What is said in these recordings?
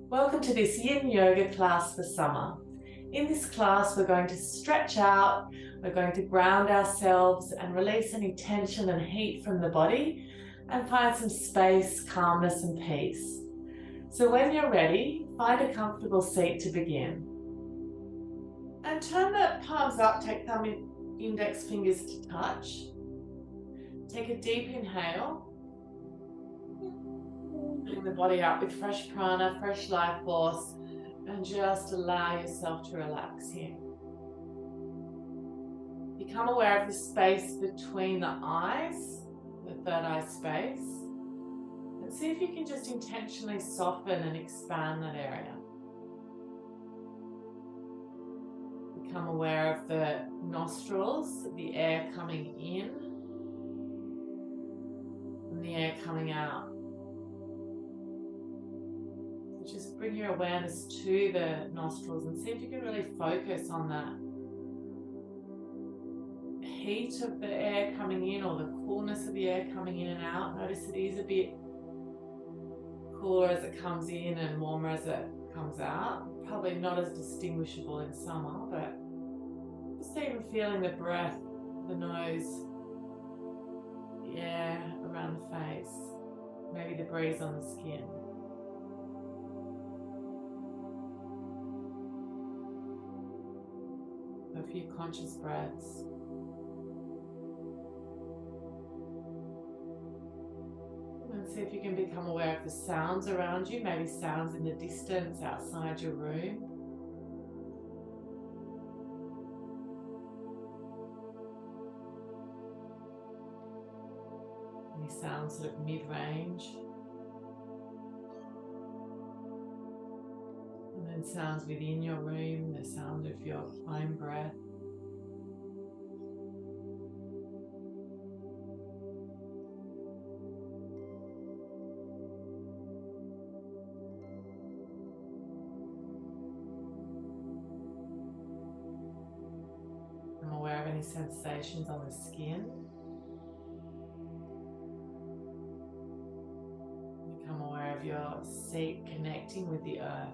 Welcome to this Yin Yoga class for summer. In this class, we're going to stretch out, we're going to ground ourselves and release any tension and heat from the body and find some space, calmness and peace. So when you're ready, find a comfortable seat to begin. And turn the palms up, take thumb and index fingers to touch. Take a deep inhale. Filling the body up with fresh prana, fresh life force, and just allow yourself to relax here. Become aware of the space between the eyes, the third eye space, and see if you can just intentionally soften and expand that area. Become aware of the nostrils, the air coming in, and the air coming out. Just bring your awareness to the nostrils and see if you can really focus on that heat of the air coming in or the coolness of the air coming in and out. Notice it is a bit cooler as it comes in and warmer as it comes out. Probably not as distinguishable in summer, but just even feeling the breath, the nose, the air around the face, maybe the breeze on the skin. A few conscious breaths. And see if you can become aware of the sounds around you, maybe sounds in the distance outside your room. Any sounds sort of mid-range. And then sounds within your room, the sound of your own breath. I'm aware of any sensations on the skin. Become aware of your seat connecting with the earth.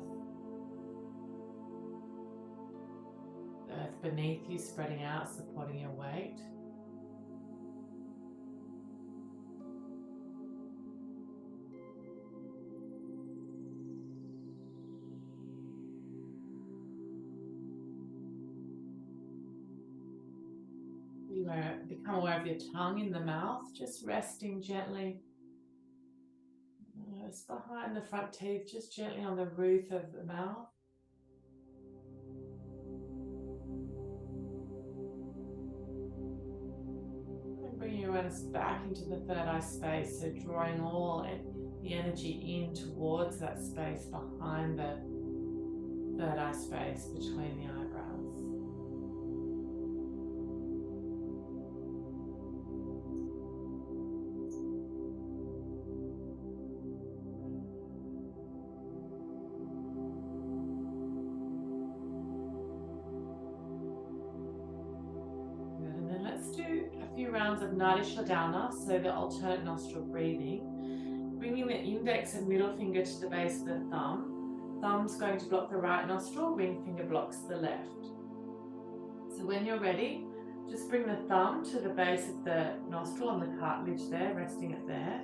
The earth beneath you spreading out, supporting your weight. Become aware of your tongue in the mouth, just resting gently. Just behind the front teeth, just gently on the roof of the mouth. And bringing your awareness back into the third eye space, so drawing all the energy in towards that space behind the third eye space between the eyebrows. A few rounds of Nadi Shodhana, so the alternate nostril breathing. Bringing the index and middle finger to the base of the thumb. Thumb's going to block the right nostril, ring finger blocks the left. So when you're ready, just bring the thumb to the base of the nostril on the cartilage there, resting it there.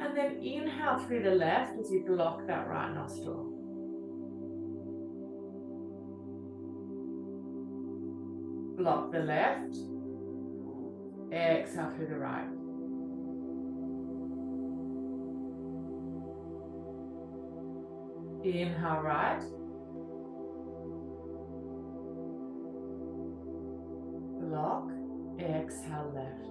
And then inhale through the left as you block that right nostril. Block the left. Exhale through the right. Inhale right. Block. Exhale left.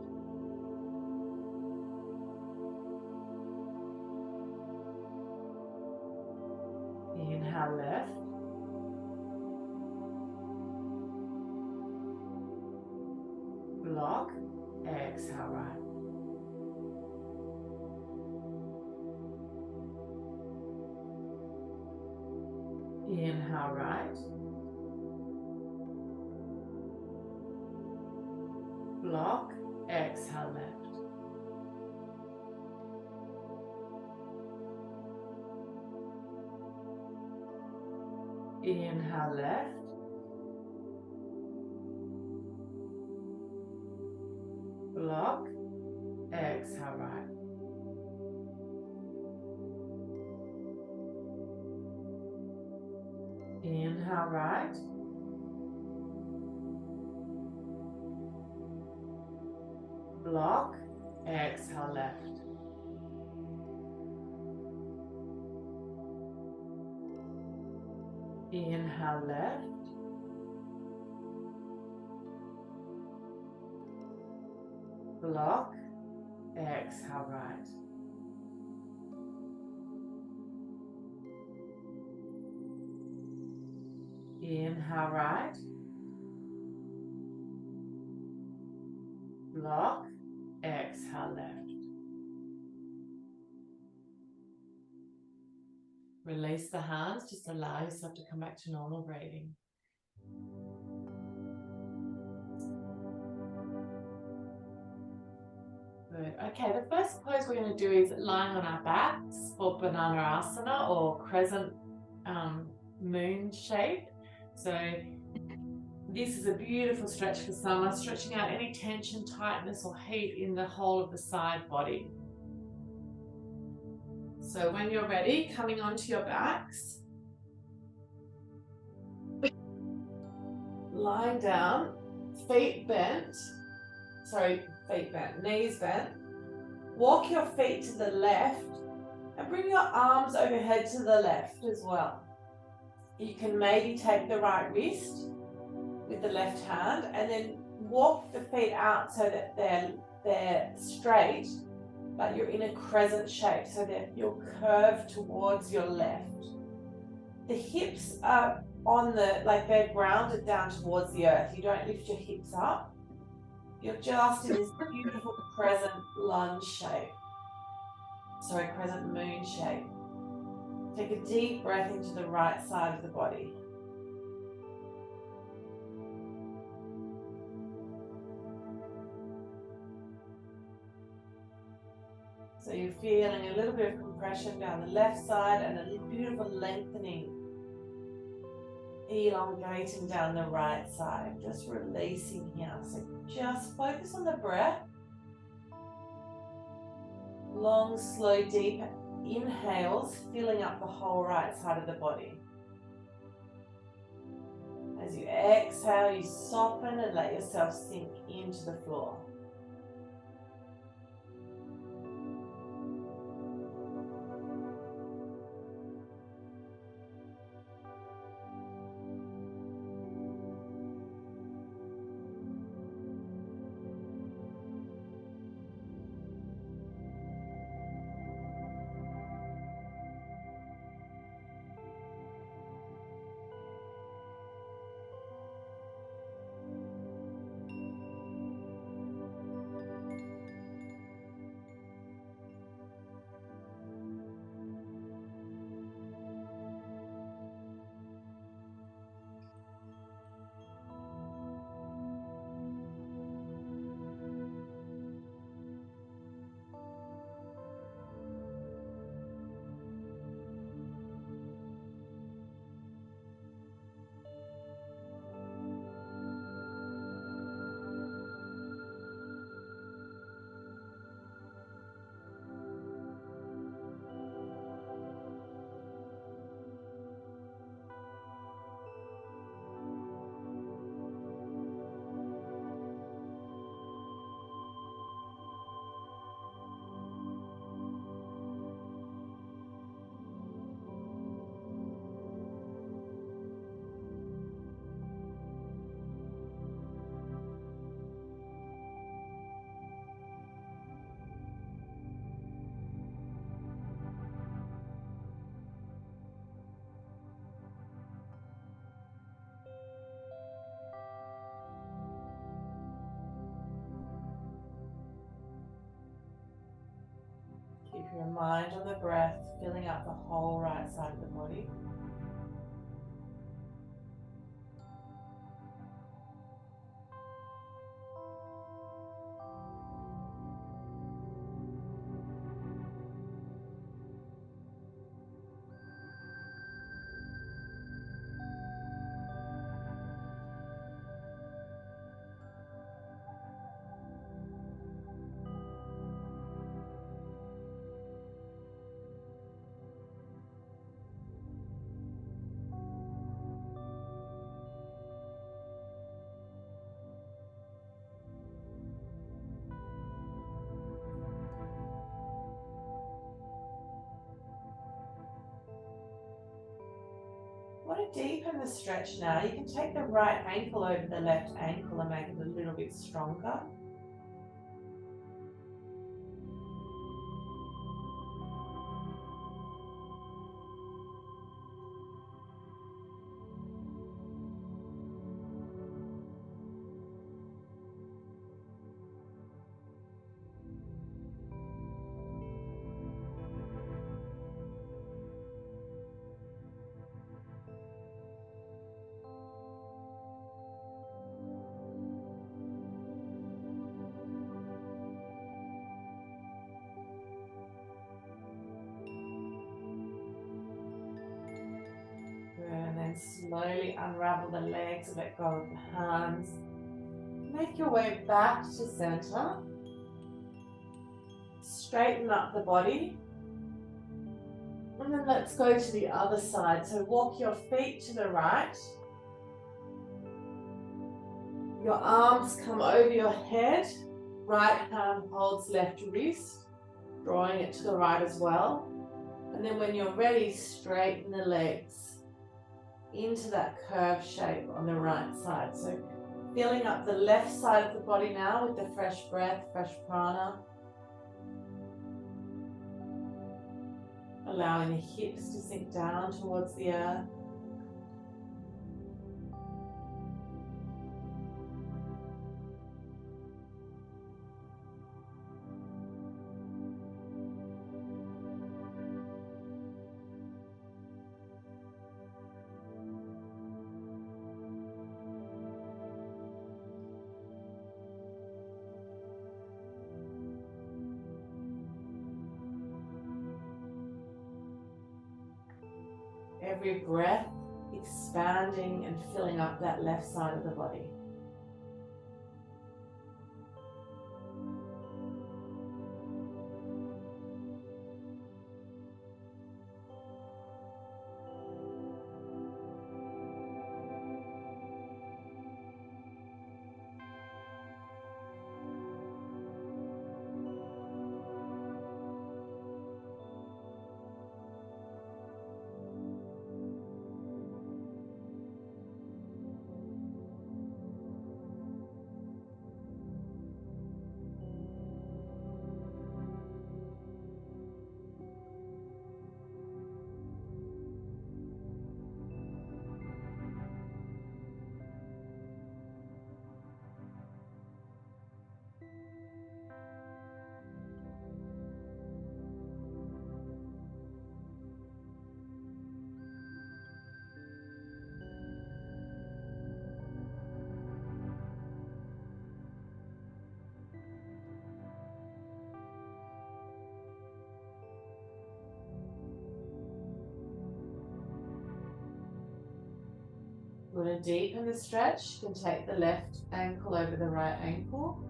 Inhale left. Block. Exhale right. Inhale right. Block. Exhale left. Inhale left. Block. Exhale right. Inhale right. Block. Exhale left. Inhale left. Block. Exhale right. Inhale right. Block. Exhale left. Release the hands. Just allow yourself to come back to normal breathing. Good. Okay, the first pose we're going to do is lying on our backs for banana asana or crescent moon shape. So this is a beautiful stretch for summer, stretching out any tension, tightness or heat in the whole of the side body. So when you're ready, coming onto your backs, lying down, feet bent, knees bent. Walk your feet to the left and bring your arms overhead to the left as well. You can maybe take the right wrist with the left hand and then walk the feet out so that they're straight, but you're in a crescent shape so that you're curved towards your left. The hips are they're grounded down towards the earth. You don't lift your hips up. You're just in this beautiful crescent lunge shape. Sorry, crescent moon shape. Take a deep breath into the right side of the body. So you're feeling a little bit of compression down the left side and a beautiful lengthening, elongating down the right side. Just releasing here. So just focus on the breath. Long, slow, deep inhales, filling up the whole right side of the body. As you exhale, you soften and let yourself sink into the floor. Keep your mind on the breath, filling up the whole right side of the body. want to deepen the stretch now. You can take the right ankle over the left ankle and make it a little bit stronger. And then slowly unravel the legs, let go of the hands. Make your way back to center. Straighten up the body. And then let's go to the other side. So walk your feet to the right. Your arms come over your head. Right hand holds left wrist, drawing it to the right as well. And then when you're ready, straighten the legs into that curved shape on the right side. So filling up the left side of the body now with the fresh breath, fresh prana. Allowing the hips to sink down towards the earth. Every breath expanding and filling up that left side of the body. You want to deepen the stretch, you can take the left ankle over the right ankle.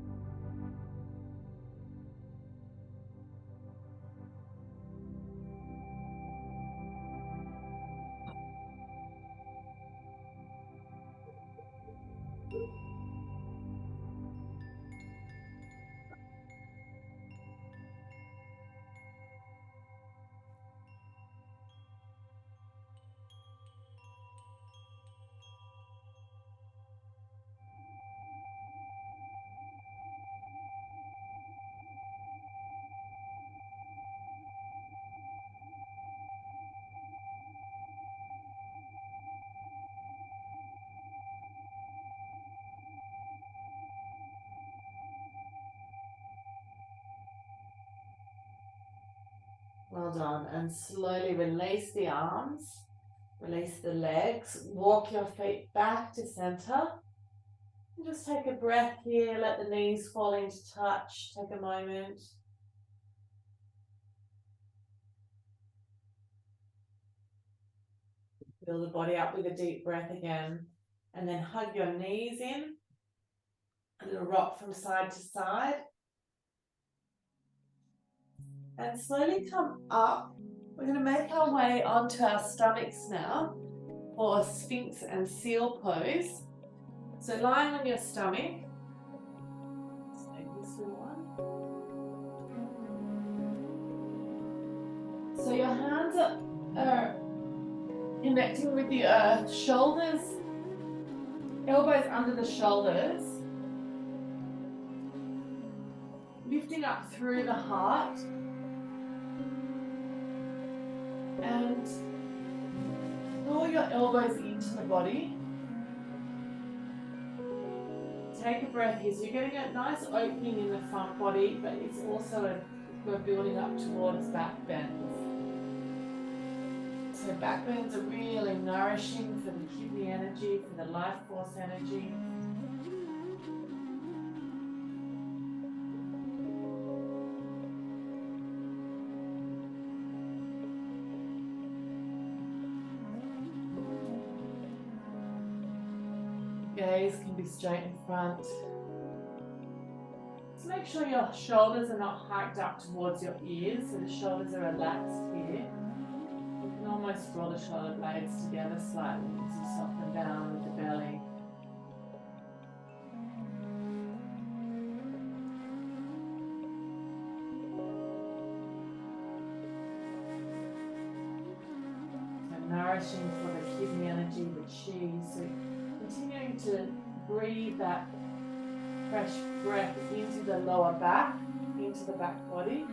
Well done. And slowly release the arms, release the legs, walk your feet back to center. And just take a breath here, let the knees fall into touch, take a moment. Fill the body up with a deep breath again. And then hug your knees in. A little rock from side to side. And slowly come up. We're going to make our way onto our stomachs now for Sphinx and Seal pose. So lying on your stomach. Let's take this one. So your hands are Connecting with the earth, shoulders, elbows under the shoulders, lifting up through the heart, and draw your elbows into the body. Take a breath here. So you're getting a nice opening in the front body, but it's also we're building up towards back bends. So back bends are really nourishing for the kidney energy, for the life force energy. Gaze can be straight in front. Just make sure your shoulders are not hiked up towards your ears, so the shoulders are relaxed here. You can almost draw the shoulder blades together slightly as you soften down with the belly. So nourishing for the kidney energy, the chi. So continuing to breathe that fresh breath into the lower back, into the back body.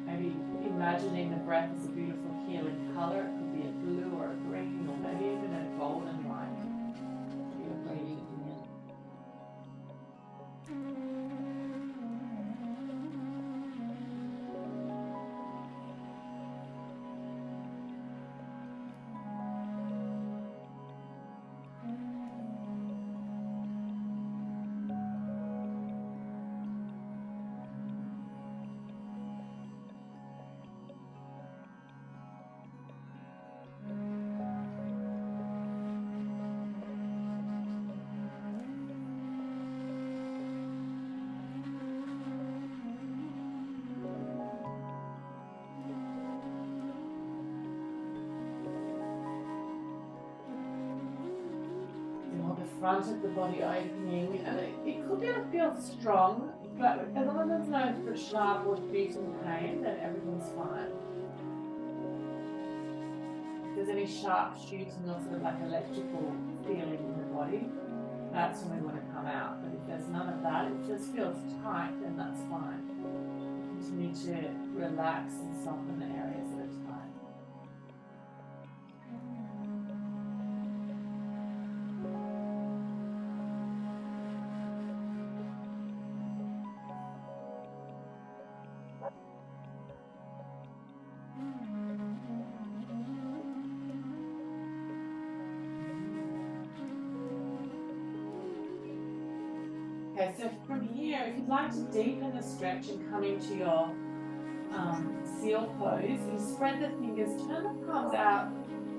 Maybe imagining the breath as a beautiful healing color. It could be a blue or a green or maybe even a golden light. You're breathing in. Front of the body opening, and it could be able to feel strong, but as long as there's no sharp or shooting pain, then everything's fine. If there's any sharp shooting or sort of like electrical feeling in the body, that's when we want to come out. But if there's none of that, it just feels tight, then that's fine. Continue to relax and soften the areas that are tight. Okay, so from here, if you'd like to deepen the stretch and come into your seal pose, you spread the fingers, turn the palms out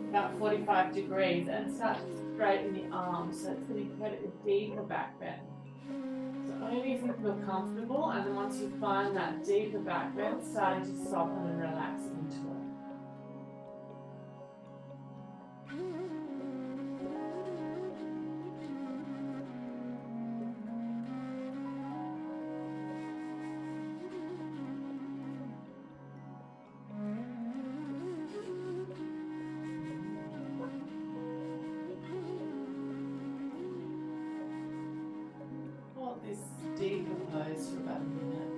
about 45 degrees and start to straighten the arms. So it's going to create a deeper back bend. So only if you feel comfortable, and then once you find that deeper back bend, starting to soften and relax into it. This deeper pose for about a minute.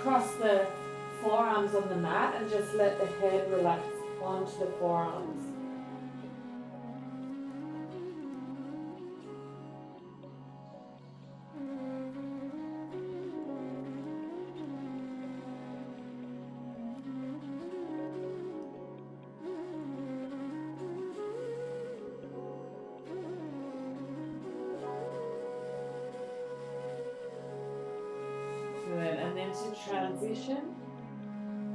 cross the forearms on the mat and just let the head relax onto the forearms. Good, and then to transition,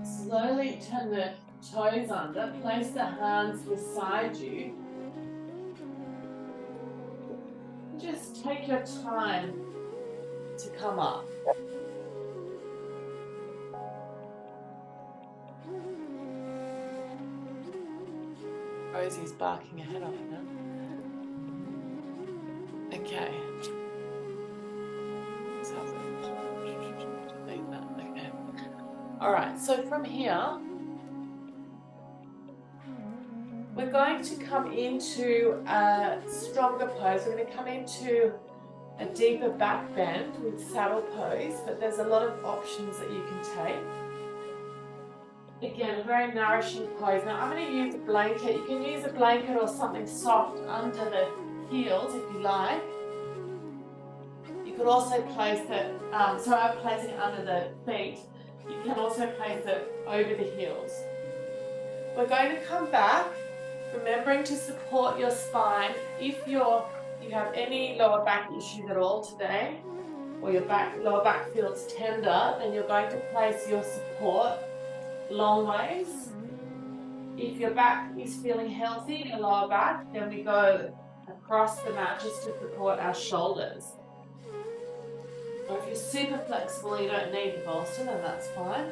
slowly turn the toes under, place the hands beside you. Just take your time to come up. Rosie's barking her head off now. Okay. Okay. All right, so from here, we're going to come into a stronger pose. We're going to come into a deeper back bend with saddle pose, but there's a lot of options that you can take. Again, a very nourishing pose. Now I'm going to use a blanket. You can use a blanket or something soft under the heels if you like. You could also place it, so I'm placing it under the feet. You can also place it over the heels. We're going to come back, remembering to support your spine. If you have any lower back issues at all today, or your lower back feels tender, then you're going to place your support long ways. If your back is feeling healthy, your lower back, then we go across the mat just to support our shoulders. Or if you're super flexible, you don't need the bolster, then that's fine.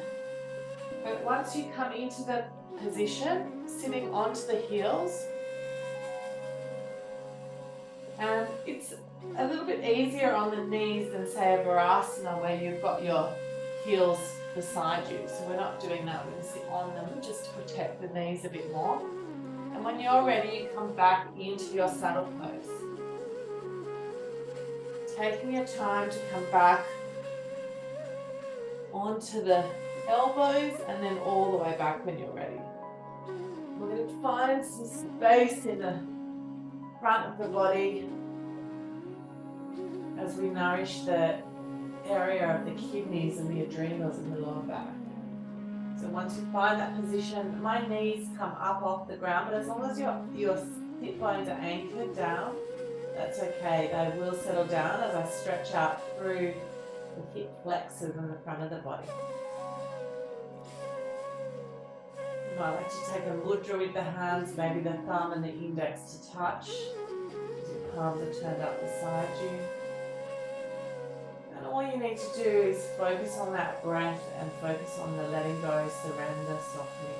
But once you come into the position, sitting onto the heels, and it's a little bit easier on the knees than say a Virasana where you've got your heels beside you. So we're not doing that, we're going to sit on them just to protect the knees a bit more. And when you're ready, you come back into your saddle pose. Taking your time to come back onto the elbows and then all the way back when you're ready. We're going to find some space in the front of the body as we nourish the area of the kidneys and the adrenals in the lower back. So once you find that position, my knees come up off the ground, but as long as your sit bones are anchored down, that's okay. They will settle down as I stretch out through the hip flexors in the front of the body. You might like to take a mudra with the hands, maybe the thumb and the index to touch. Your palms are turned up beside you. And all you need to do is focus on that breath and focus on the letting go, surrender, softening.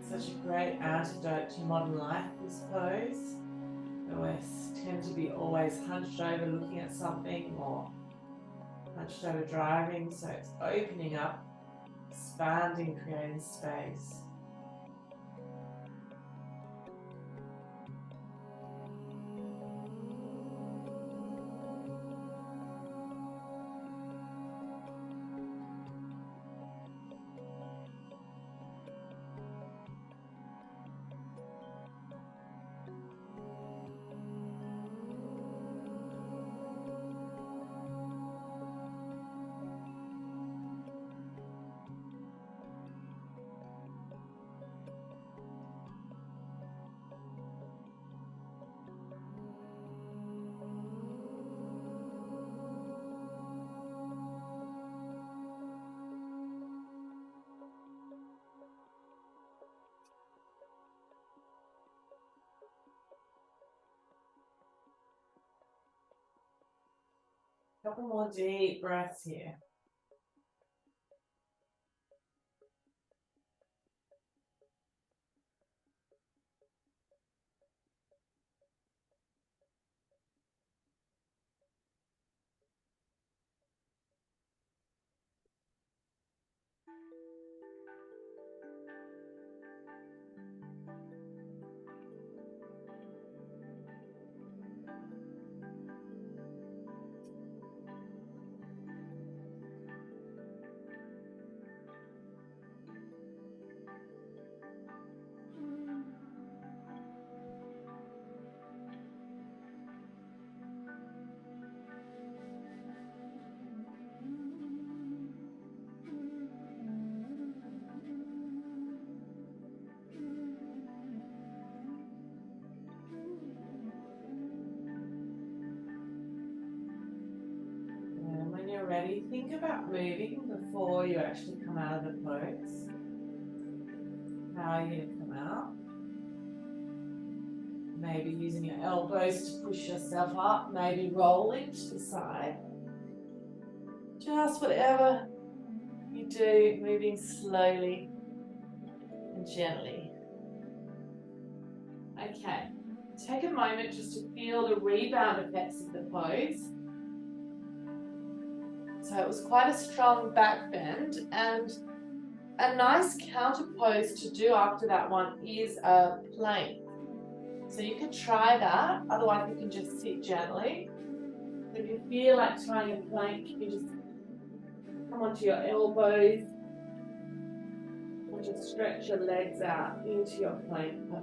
Such a great antidote to modern life, this pose. We always tend to be always hunched over looking at something or hunched over driving, so it's opening up, expanding, creating space. Couple more deep breaths here. And when you're ready, think about moving before you actually come out of the pose. How are you going to come out? Maybe using your elbows to push yourself up, maybe rolling to the side. Just whatever you do, moving slowly and gently. Okay, take a moment just to feel the rebound effects of the pose. So it was quite a strong back bend, and a nice counter pose to do after that one is a plank. So you could try that, otherwise you can just sit gently. If you feel like trying a plank, you just come onto your elbows and just stretch your legs out into your plank pose.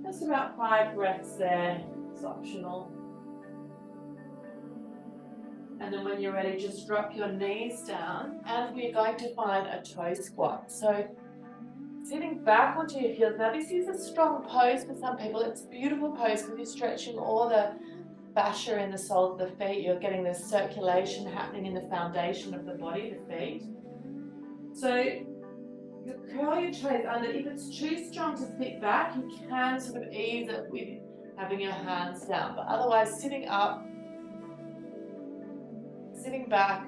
That's about 5 breaths there. It's optional. And then when you're ready, just drop your knees down, and we're going to find a toe squat. So sitting back onto your heels. Now this is a strong pose for some people. It's a beautiful pose because you're stretching all the fascia in the soles of the feet. You're getting this circulation happening in the foundation of the body, the feet. So you curl your toes under. If it's too strong to sit back, you can sort of ease it with having your hands down. But otherwise, sitting up, sitting back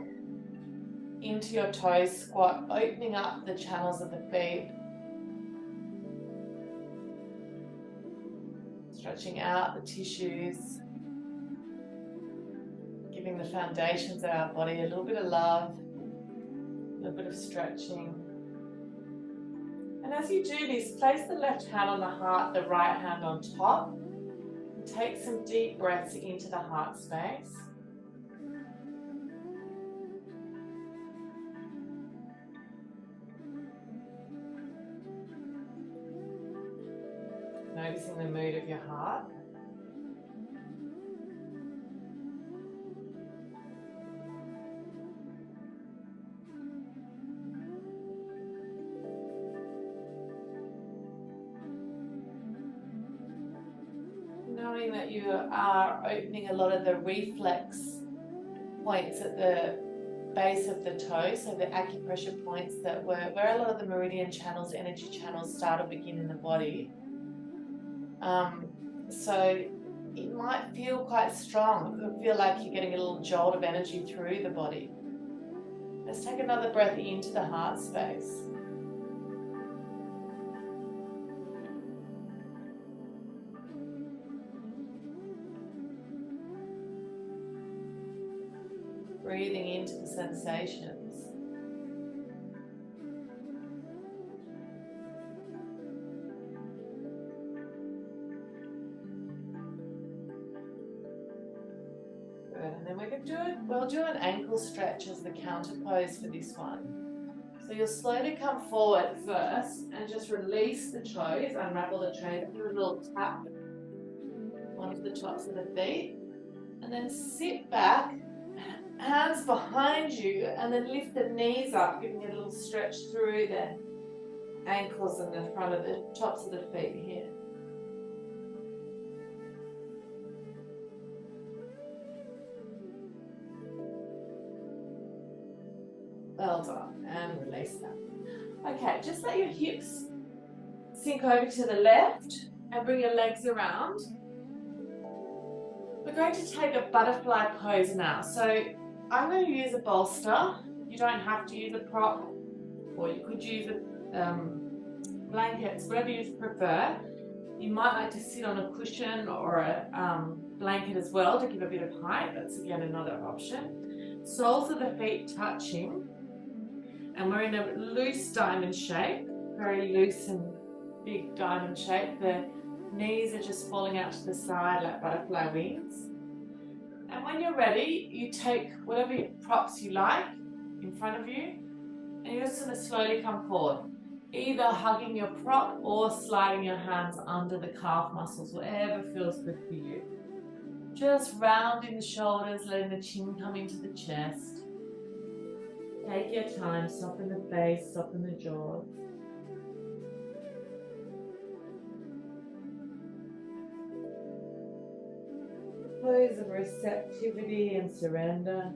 into your toe squat, opening up the channels of the feet. Stretching out the tissues. Giving the foundations of our body a little bit of love, a little bit of stretching. And as you do this, place the left hand on the heart, the right hand on top. And take some deep breaths into the heart space. Noticing the mood of your heart. Knowing that you are opening a lot of the reflex points at the base of the toe, so the acupressure points that were where a lot of the meridian channels, energy channels start or begin in the body. So it might feel quite strong. It could feel like you're getting a little jolt of energy through the body. Let's take another breath into the heart space. Breathing into the sensations. And then we're going to do it. We'll do an ankle stretch as the counter pose for this one. So you'll slowly come forward first and just release the toes, unravel the toes, do a little tap onto the tops of the feet, and then sit back, hands behind you, and then lift the knees up, giving it a little stretch through the ankles and the front of the tops of the feet here. Well done, and release that. Okay, just let your hips sink over to the left and bring your legs around. We're going to take a butterfly pose now. So I'm going to use a bolster. You don't have to use a prop, or you could use blankets, whatever you prefer. You might like to sit on a cushion or a blanket as well to give a bit of height. That's again another option. Soles of the feet touching, and we're in a loose diamond shape, very loose and big diamond shape. The knees are just falling out to the side like butterfly wings. And when you're ready, you take whatever props you like in front of you, and you're just going to slowly come forward, either hugging your prop or sliding your hands under the calf muscles, whatever feels good for you. Just rounding the shoulders, letting the chin come into the chest. Take your time, soften the face, soften the jaws. Pose of receptivity and surrender.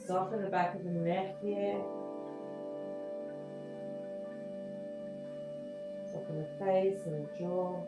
Soften the back of the neck here. Soften the face and the jaw.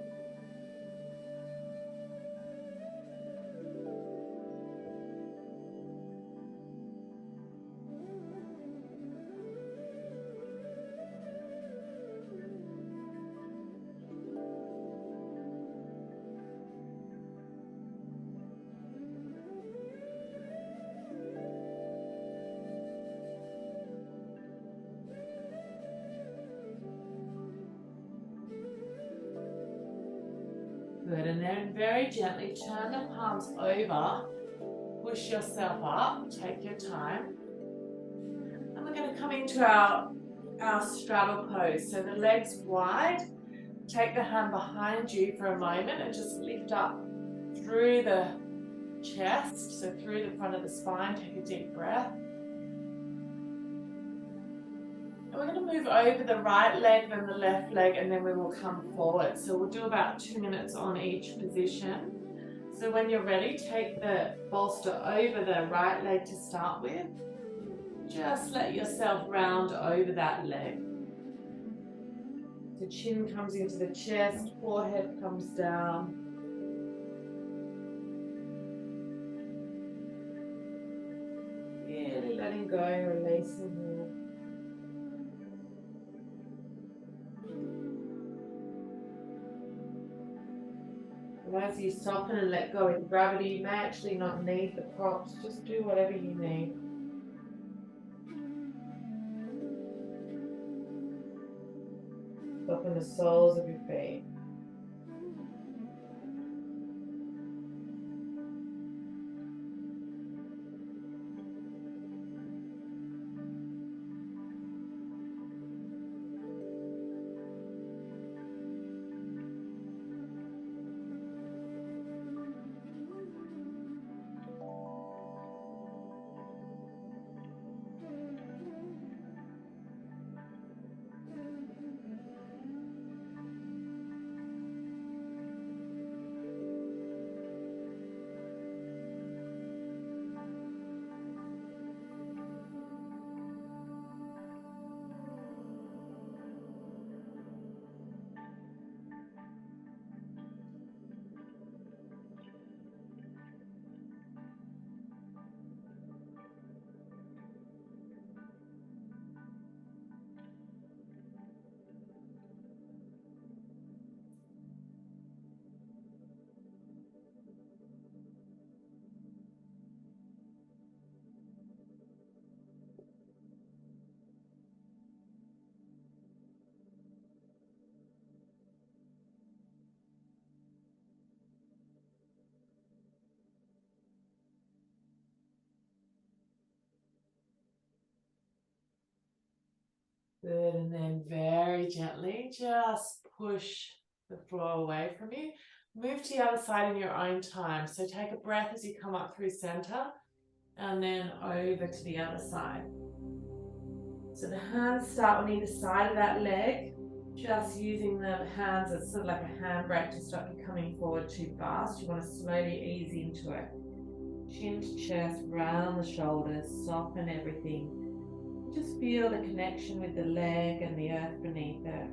Good, and then very gently turn the palms over, push yourself up, take your time. And we're going to come into our straddle pose. So the legs wide, take the hand behind you for a moment and just lift up through the chest, so through the front of the spine, take a deep breath. And we're going to move over the right leg, then the left leg, and then we will come forward. So we'll do about 2 minutes on each position. So when you're ready, take the bolster over the right leg to start with. Just let yourself round over that leg. The chin comes into the chest, forehead comes down. Really letting go, releasing here. And as you soften and let go with gravity, you may actually not need the props. Just do whatever you need. Soften the soles of your feet. Good, and then very gently just push the floor away from you. Move to the other side in your own time. So take a breath as you come up through center and then over to the other side. So the hands start on either side of that leg, just using the hands as sort of like a handbrake to stop you coming forward too fast. You want to slowly ease into it. Chin to chest, round the shoulders, soften everything. Just feel the connection with the leg and the earth beneath it.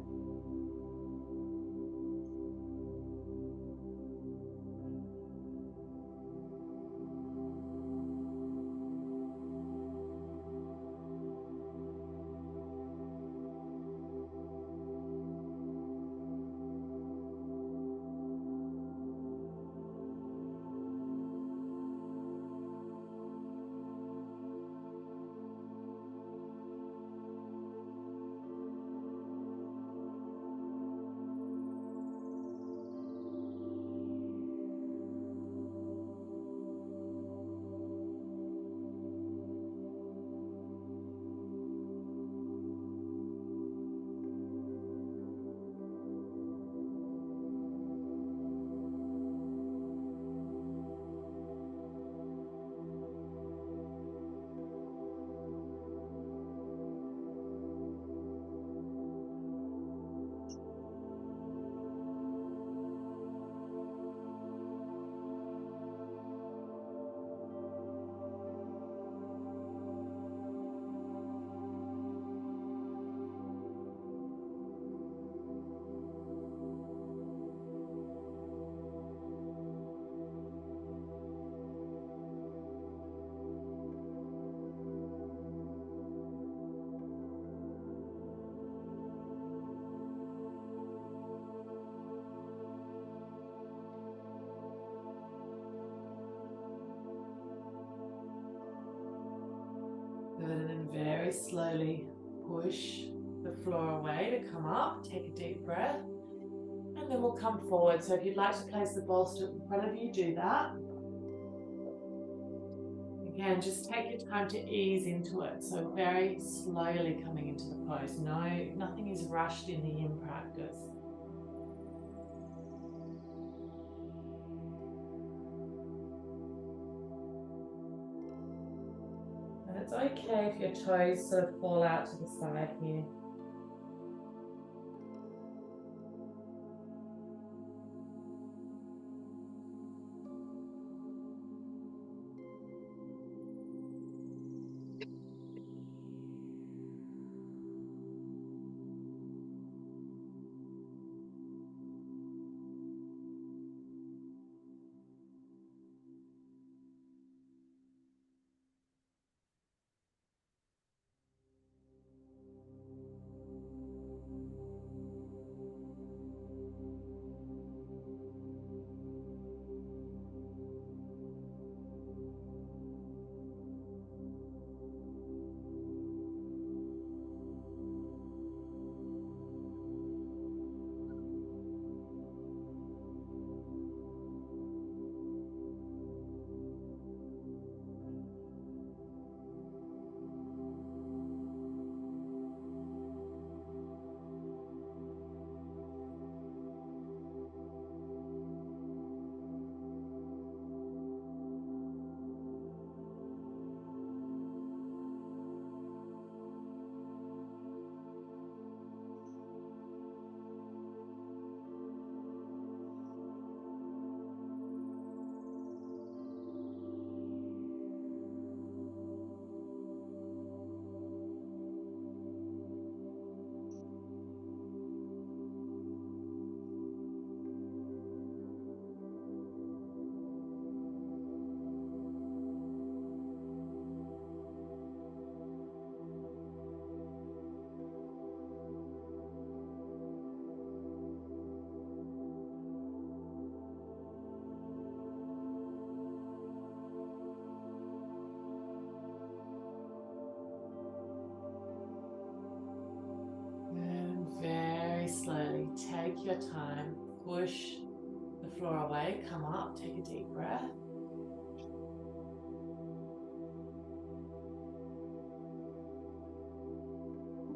Good, and then very slowly push the floor away to come up. Take a deep breath. And then we'll come forward. So if you'd like to place the bolster in front of you, do that. Again, just take your time to ease into it. So very slowly coming into the pose. No, nothing is rushed in the yin practice. And it's okay if your toes sort of fall out to the side here. Very slowly, take your time, push the floor away, come up, take a deep breath.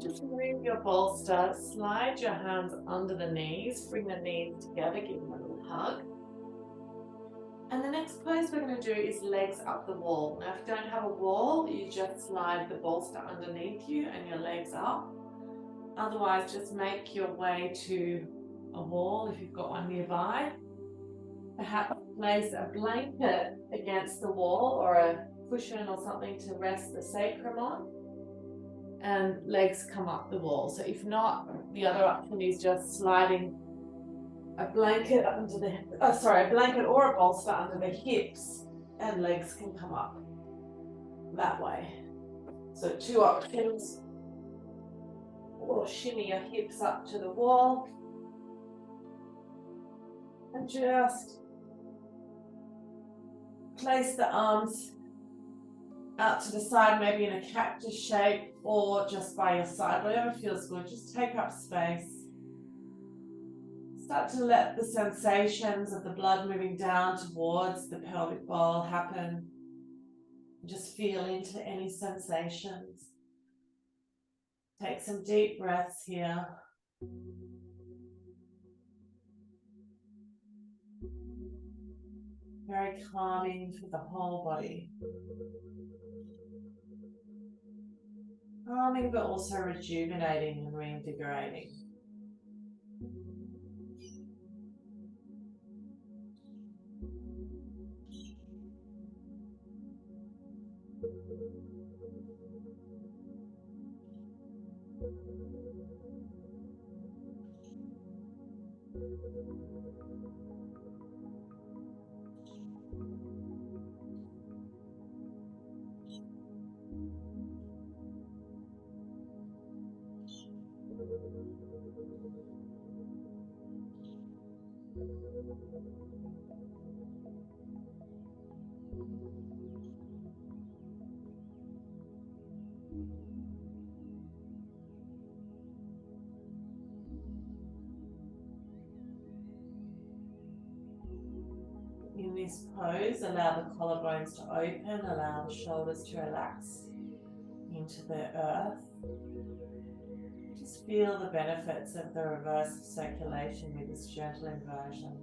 Just move your bolster, slide your hands under the knees, bring the knees together, give them a little hug. And the next pose we're going to do is legs up the wall. Now, if you don't have a wall, you just slide the bolster underneath you and your legs up. Otherwise, just make your way to a wall if you've got one nearby. Perhaps place a blanket against the wall or a cushion or something to rest the sacrum on. And legs come up the wall. So if not, the other option is just sliding a blanket under the, a blanket or a bolster under the hips, and legs can come up that way. So two options, or shimmy your hips up to the wall and just place the arms out to the side, maybe in a cactus shape or just by your side, whatever feels good. Just take up space. Start to let the sensations of the blood moving down towards the pelvic bowl happen. Just feel into any sensations. Take some deep breaths here. Very calming for the whole body. Calming but also rejuvenating and reinvigorating. In this pose, allow the collarbones to open, allow the shoulders to relax into the earth. Just feel the benefits of the reverse of circulation with this gentle inversion.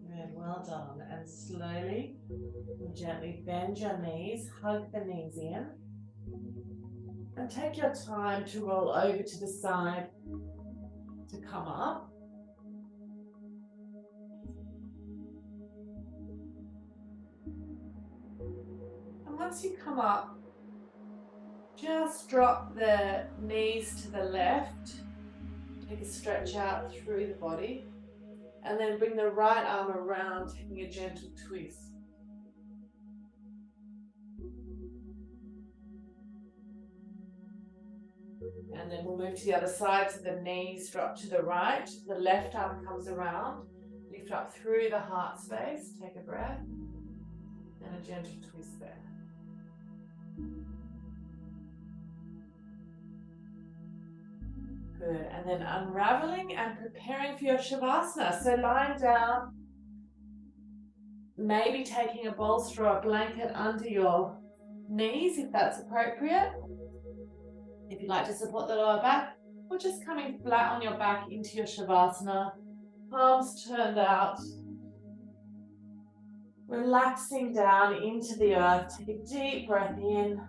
Good, well done. And slowly and gently bend your knees, hug the knees in, and take your time to roll over to the side to come up. And once you come up, just drop the knees to the left. Take a stretch out through the body. And then bring the right arm around, taking a gentle twist. And then we'll move to the other side, so the knees drop to the right. The left arm comes around. Lift up through the heart space. Take a breath. And a gentle twist there. Good. And then unraveling and preparing for your Shavasana. So lying down, maybe taking a bolster or a blanket under your knees if that's appropriate. If you'd like to support the lower back, or just coming flat on your back into your Shavasana, palms turned out, relaxing down into the earth. Take a deep breath in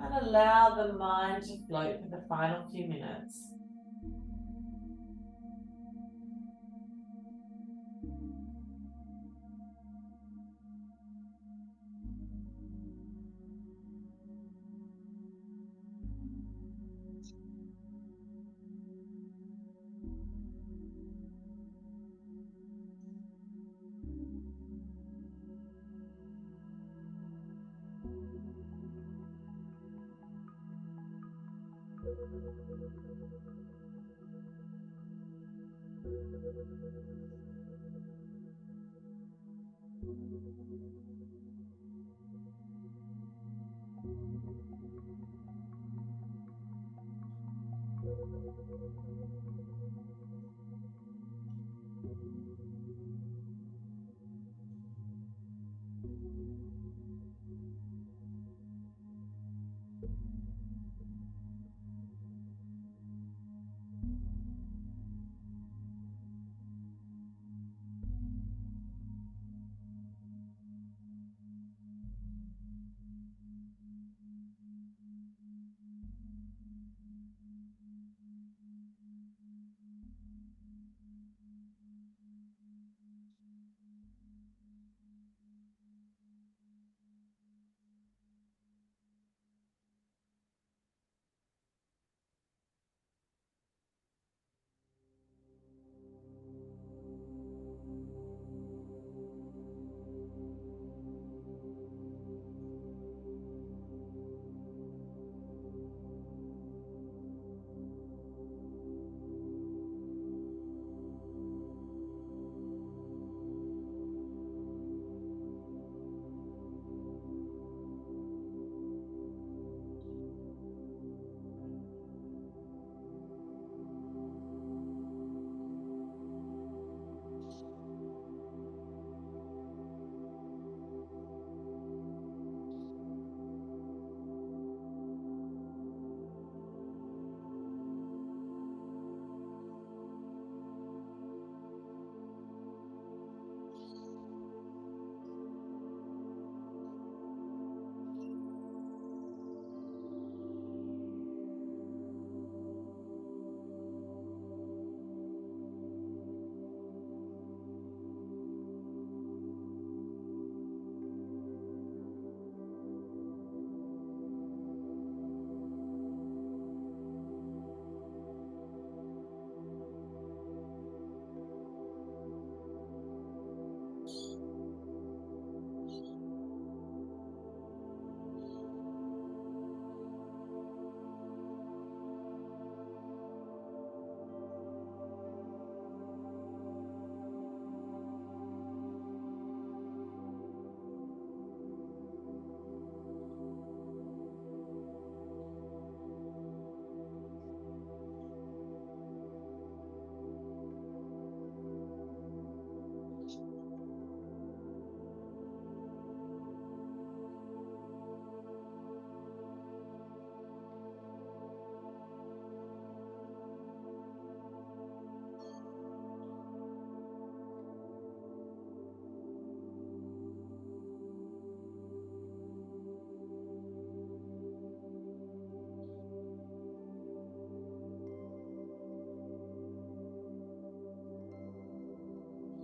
and allow the mind to float for the final few minutes.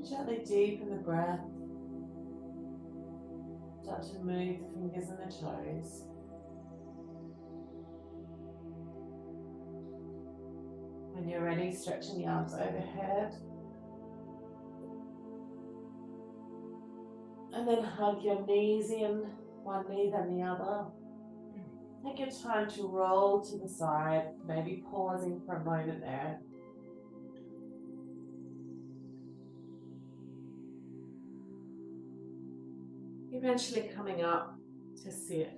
Gently deepen the breath. Start to move the fingers and the toes. When you're ready, stretching the arms overhead. And then hug your knees in, one knee then the other. Take your time to roll to the side, maybe pausing for a moment there. Eventually coming up to sit.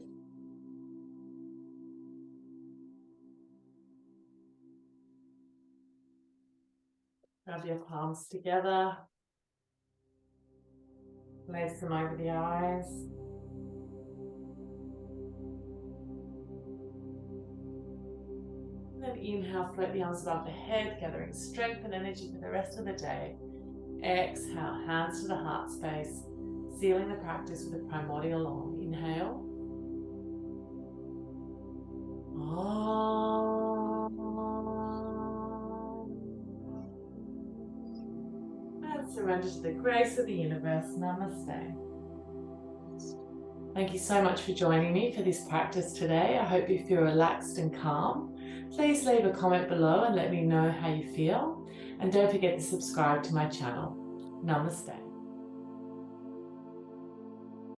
Rub your palms together. Place them over the eyes. And then inhale, float the arms above the head, gathering strength and energy for the rest of the day. Exhale, hands to the heart space, sealing the practice with a primordial Om. Inhale. And surrender to the grace of the universe. Namaste. Thank you so much for joining me for this practice today. I hope you feel relaxed and calm. Please leave a comment below and let me know how you feel. And don't forget to subscribe to my channel. Namaste.